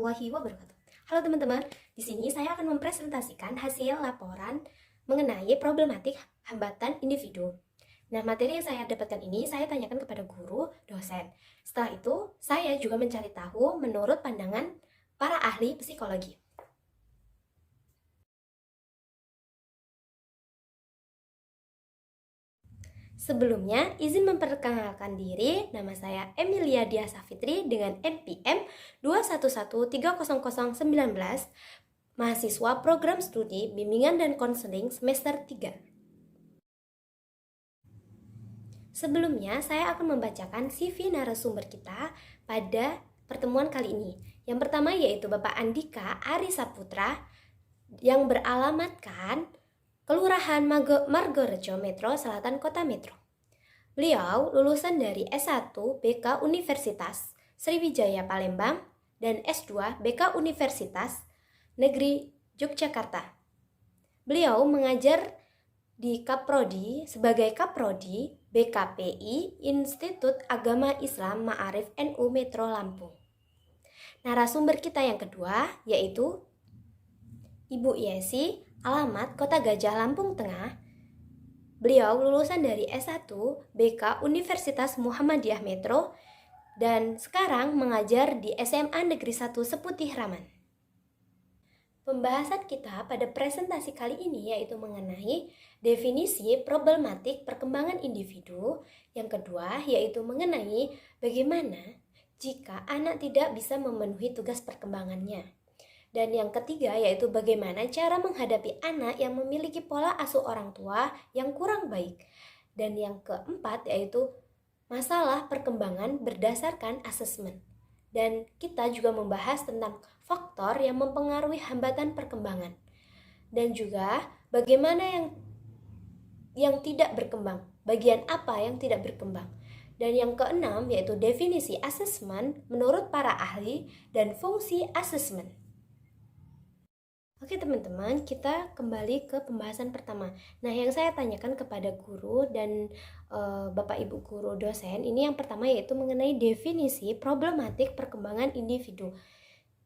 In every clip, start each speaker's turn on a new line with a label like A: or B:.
A: warahmatullahi wabarakatuh. Halo teman-teman, di sini saya akan mempresentasikan hasil laporan mengenai problematik hambatan individu. Nah, materi yang saya dapatkan ini saya tanyakan kepada guru, dosen. Setelah itu, saya juga mencari tahu menurut pandangan para ahli psikologi. Sebelumnya, izin memperkenalkan diri, nama saya Emilia Dia Safitri dengan NPM 21130019, mahasiswa program studi bimbingan dan konseling semester 3. Sebelumnya, saya akan membacakan CV narasumber kita pada pertemuan kali ini. Yang pertama yaitu Bapak Andika Ari Saputra yang beralamatkan Kelurahan Margorejo Metro Selatan Kota Metro. Beliau lulusan dari S1 BK Universitas Sriwijaya Palembang dan S2 BK Universitas Negeri Yogyakarta. Beliau mengajar di Kaprodi sebagai Kaprodi BKPI Institut Agama Islam Ma'arif NU Metro Lampung. Narasumber kita yang kedua yaitu Ibu Yesi, alamat Kota Gajah Lampung Tengah. Beliau lulusan dari S1 BK Universitas Muhammadiyah Metro dan sekarang mengajar di SMA Negeri 1 Seputih Raman. Pembahasan kita pada presentasi kali ini yaitu mengenai definisi problematik perkembangan individu. Yang kedua yaitu mengenai bagaimana jika anak tidak bisa memenuhi tugas perkembangannya. Dan yang ketiga yaitu bagaimana cara menghadapi anak yang memiliki pola asuh orang tua yang kurang baik. Dan yang keempat yaitu masalah perkembangan berdasarkan asesmen. Dan kita juga membahas tentang faktor yang mempengaruhi hambatan perkembangan. Dan juga bagaimana yang tidak berkembang, bagian apa yang tidak berkembang. Dan yang keenam yaitu definisi asesmen menurut para ahli dan fungsi asesmen. Oke teman-teman, kita kembali ke pembahasan pertama. Nah, yang saya tanyakan kepada guru dan Bapak Ibu guru dosen, ini yang pertama yaitu mengenai definisi problematik perkembangan individu.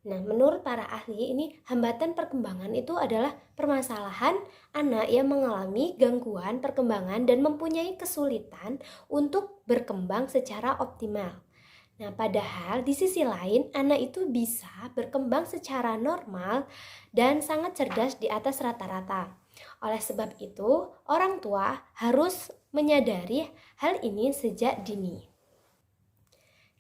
A: Nah, menurut para ahli, ini hambatan perkembangan itu adalah permasalahan anak yang mengalami gangguan perkembangan dan mempunyai kesulitan untuk berkembang secara optimal. Nah, padahal di sisi lain anak itu bisa berkembang secara normal dan sangat cerdas di atas rata-rata. Oleh sebab itu, orang tua harus menyadari hal ini sejak dini.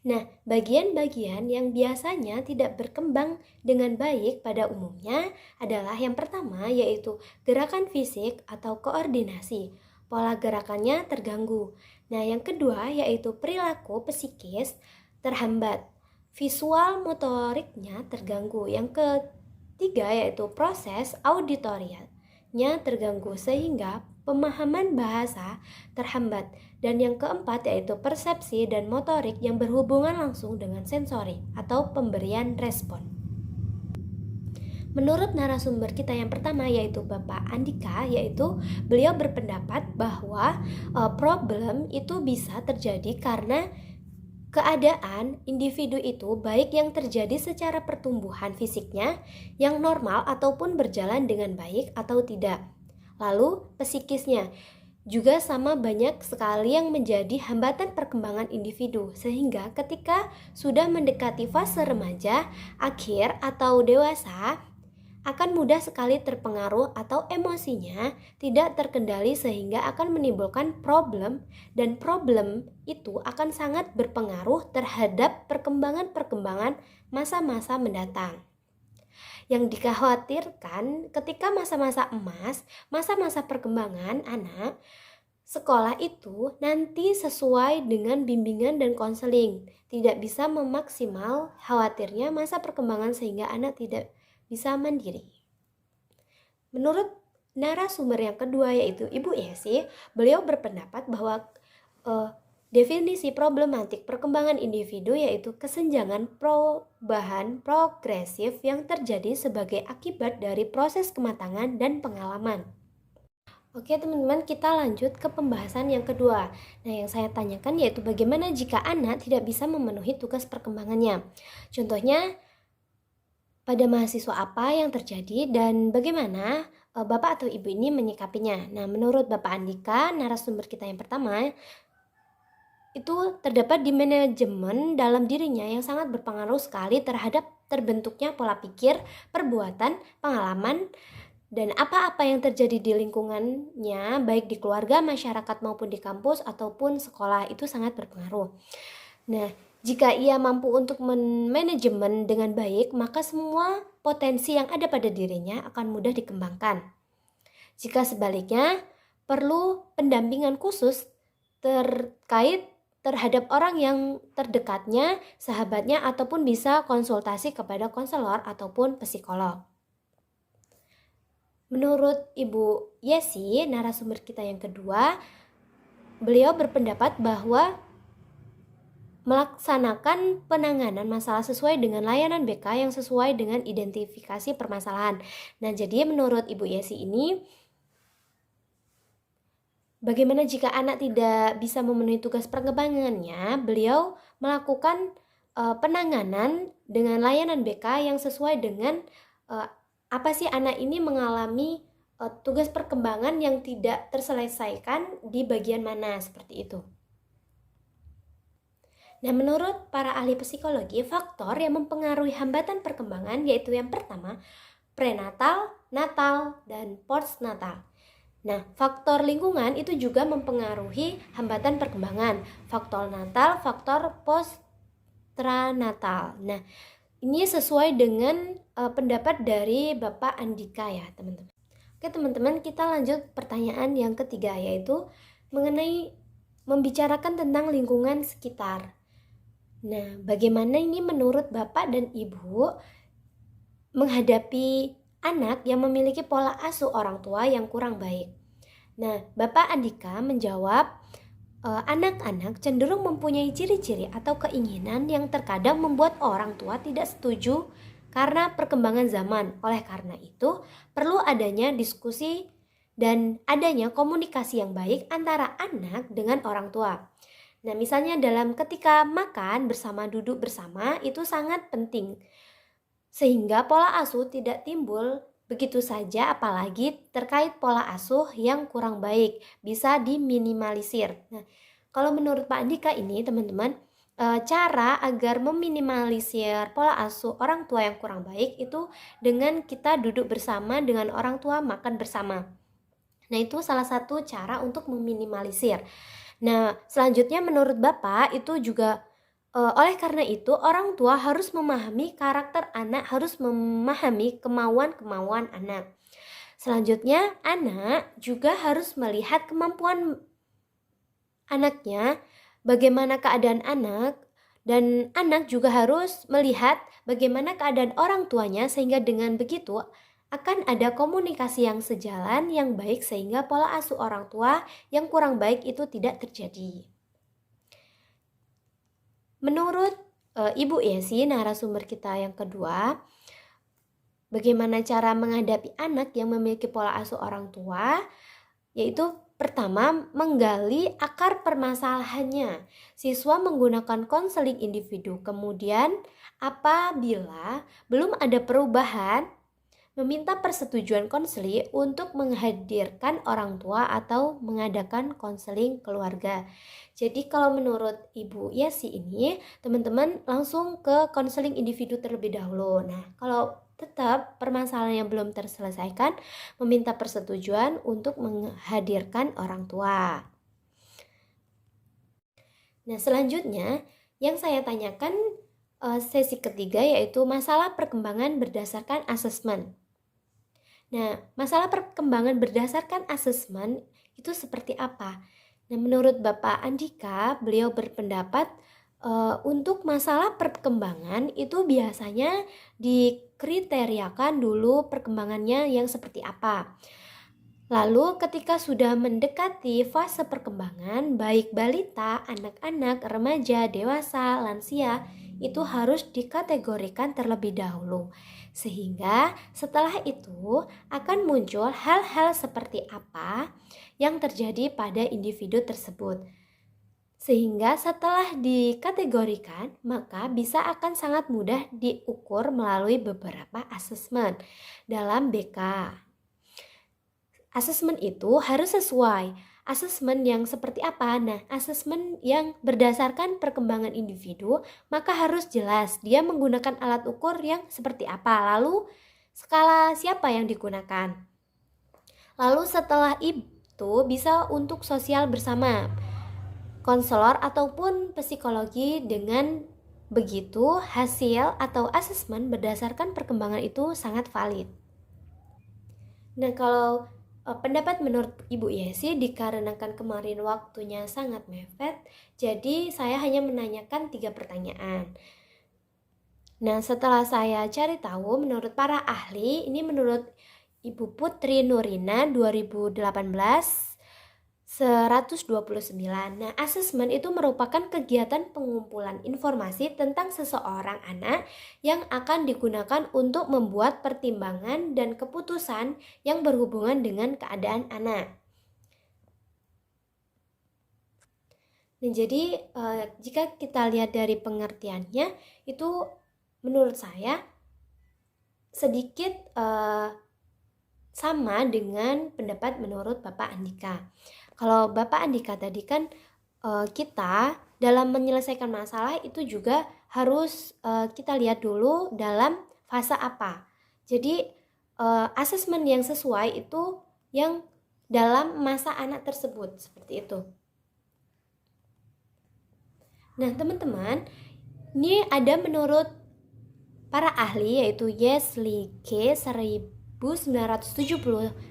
A: Nah, bagian-bagian yang biasanya tidak berkembang dengan baik pada umumnya adalah yang pertama yaitu gerakan fisik atau koordinasi. Pola gerakannya terganggu. Nah, yang kedua yaitu perilaku psikis terhambat, visual motoriknya terganggu. Yang ketiga yaitu proses auditorianya terganggu sehingga pemahaman bahasa terhambat. Dan yang keempat yaitu persepsi dan motorik yang berhubungan langsung dengan sensori atau pemberian respon. Menurut narasumber kita yang pertama yaitu Bapak Andika, yaitu beliau berpendapat bahwa problem itu bisa terjadi karena keadaan individu itu baik yang terjadi secara pertumbuhan fisiknya yang normal ataupun berjalan dengan baik atau tidak. Lalu psikisnya juga sama banyak sekali yang menjadi hambatan perkembangan individu sehingga ketika sudah mendekati fase remaja, akhir atau dewasa akan mudah sekali terpengaruh atau emosinya tidak terkendali sehingga akan menimbulkan problem dan problem itu akan sangat berpengaruh terhadap perkembangan masa-masa mendatang. Yang dikhawatirkan ketika masa-masa emas, masa-masa perkembangan anak, sekolah itu nanti sesuai dengan bimbingan dan konseling, tidak bisa memaksimal khawatirnya masa perkembangan sehingga anak tidak bisa mandiri. Menurut narasumber yang kedua yaitu Ibu Yesi, beliau berpendapat bahwa definisi problematik perkembangan individu yaitu kesenjangan perubahan progresif yang terjadi sebagai akibat dari proses kematangan dan pengalaman. Oke teman-teman, kita lanjut ke pembahasan yang kedua. Nah, yang saya tanyakan yaitu bagaimana jika anak tidak bisa memenuhi tugas perkembangannya. Contohnya pada mahasiswa apa yang terjadi dan bagaimana Bapak atau Ibu ini menyikapinya. Nah, menurut Bapak Andika, narasumber kita yang pertama, itu terdapat di manajemen dalam dirinya yang sangat berpengaruh sekali terhadap terbentuknya pola pikir, perbuatan, pengalaman, dan apa-apa yang terjadi di lingkungannya, baik di keluarga, masyarakat maupun di kampus ataupun sekolah, itu sangat berpengaruh. Nah, jika ia mampu untuk manajemen dengan baik, maka semua potensi yang ada pada dirinya akan mudah dikembangkan. Jika sebaliknya, perlu pendampingan khusus terkait terhadap orang yang terdekatnya, sahabatnya, ataupun bisa konsultasi kepada konselor ataupun psikolog. Menurut Ibu Yesi, narasumber kita yang kedua, beliau berpendapat bahwa melaksanakan penanganan masalah sesuai dengan layanan BK yang sesuai dengan identifikasi permasalahan. Nah, jadi menurut Ibu Yesi ini, bagaimana jika anak tidak bisa memenuhi tugas perkembangannya, beliau melakukan penanganan dengan layanan BK yang sesuai dengan apa sih anak ini mengalami tugas perkembangan yang tidak terselesaikan di bagian mana, seperti itu. Nah, menurut para ahli psikologi, faktor yang mempengaruhi hambatan perkembangan yaitu yang pertama, prenatal, natal, dan postnatal. Nah, faktor lingkungan itu juga mempengaruhi hambatan perkembangan. Faktor natal, faktor postnatal. Nah, ini sesuai dengan pendapat dari Bapak Andika ya, teman-teman. Oke, teman-teman, kita lanjut pertanyaan yang ketiga, yaitu mengenai membicarakan tentang lingkungan sekitar. Nah, bagaimana ini menurut Bapak dan Ibu menghadapi anak yang memiliki pola asuh orang tua yang kurang baik? Nah, Bapak Andika menjawab, anak-anak cenderung mempunyai ciri-ciri atau keinginan yang terkadang membuat orang tua tidak setuju karena perkembangan zaman. Oleh karena itu, perlu adanya diskusi dan adanya komunikasi yang baik antara anak dengan orang tua. Nah, misalnya dalam ketika makan bersama, duduk bersama, itu sangat penting. Sehingga pola asuh tidak timbul begitu saja, apalagi terkait pola asuh yang kurang baik, bisa diminimalisir. Nah, kalau menurut Pak Andika ini, teman-teman, cara agar meminimalisir pola asuh orang tua yang kurang baik itu dengan kita duduk bersama dengan orang tua, makan bersama. Nah, itu salah satu cara untuk meminimalisir. Nah, selanjutnya menurut Bapak itu juga oleh karena itu orang tua harus memahami karakter anak, harus memahami kemauan-kemauan anak. Selanjutnya, anak juga harus melihat kemampuan anaknya, bagaimana keadaan anak, dan anak juga harus melihat bagaimana keadaan orang tuanya, sehingga dengan begitu akan ada komunikasi yang sejalan, yang baik, sehingga pola asuh orang tua yang kurang baik itu tidak terjadi. Menurut Ibu Yesi, narasumber kita yang kedua, bagaimana cara menghadapi anak yang memiliki pola asuh orang tua? Yaitu pertama, menggali akar permasalahannya. Siswa menggunakan konseling individu. Kemudian, apabila belum ada perubahan, meminta persetujuan konseling untuk menghadirkan orang tua atau mengadakan konseling keluarga. Jadi kalau menurut Ibu Yesi ini, teman-teman langsung ke konseling individu terlebih dahulu. Nah, kalau tetap permasalahan yang belum terselesaikan, meminta persetujuan untuk menghadirkan orang tua. Nah, selanjutnya yang saya tanyakan sesi ketiga yaitu masalah perkembangan berdasarkan asesmen. Nah, masalah perkembangan berdasarkan asesmen itu seperti apa? Nah, menurut Bapak Andika, beliau berpendapat untuk masalah perkembangan itu biasanya dikriteriakan dulu perkembangannya yang seperti apa. Lalu ketika sudah mendekati fase perkembangan, baik balita, anak-anak, remaja, dewasa, lansia, itu harus dikategorikan terlebih dahulu. Sehingga setelah itu akan muncul hal-hal seperti apa yang terjadi pada individu tersebut. Sehingga setelah dikategorikan, maka bisa akan sangat mudah diukur melalui beberapa asesmen dalam BK. Asesmen itu harus sesuai. Asesmen yang seperti apa? Nah, asesmen yang berdasarkan perkembangan individu, maka harus jelas dia menggunakan alat ukur yang seperti apa. Lalu, skala siapa yang digunakan? Lalu setelah itu bisa untuk sosial bersama, konselor ataupun psikologi. Dengan begitu, hasil atau asesmen berdasarkan perkembangan itu sangat valid. Nah, kalau pendapat menurut Ibu Yesi, dikarenakan kemarin waktunya sangat mepet, jadi saya hanya menanyakan 3 pertanyaan. Nah, setelah saya cari tahu menurut para ahli, ini menurut Ibu Putri Nurina 2018 129. Nah, asesmen itu merupakan kegiatan pengumpulan informasi tentang seseorang anak yang akan digunakan untuk membuat pertimbangan dan keputusan yang berhubungan dengan keadaan anak. Nah, jadi jika kita lihat dari pengertiannya, itu menurut saya sedikit sama dengan pendapat menurut Bapak Andika. Kalau Bapak Andika tadi kan kita dalam menyelesaikan masalah itu juga harus kita lihat dulu dalam fase apa. Jadi asesmen yang sesuai itu yang dalam masa anak tersebut, seperti itu. Nah, teman-teman, ini ada menurut para ahli yaitu Yesli K. 1978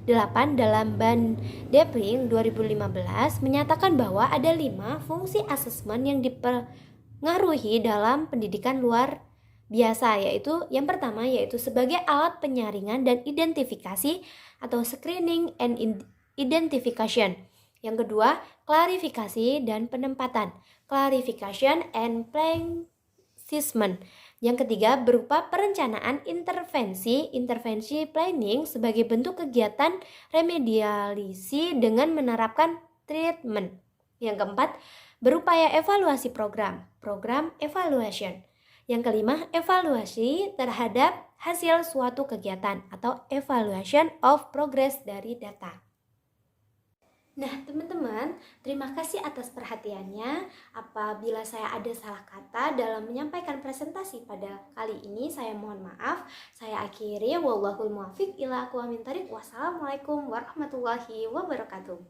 A: dalam Ban-Depling 2015 menyatakan bahwa ada 5 fungsi asesmen yang dipengaruhi dalam pendidikan luar biasa, yaitu yang pertama yaitu sebagai alat penyaringan dan identifikasi atau screening and identification. Yang kedua, klarifikasi dan penempatan, clarification and placement. Yang ketiga, berupa perencanaan intervensi planning sebagai bentuk kegiatan remedialisi dengan menerapkan treatment. Yang keempat, berupaya evaluasi program evaluation. Yang kelima, evaluasi terhadap hasil suatu kegiatan atau evaluation of progress dari data. Nah, teman-teman, terima kasih atas perhatiannya. Apabila saya ada salah kata dalam menyampaikan presentasi pada kali ini, saya mohon maaf. Saya akhiri, wallahul muwaffiq ila aqwamit thoriq. Wassalamualaikum warahmatullahi wabarakatuh.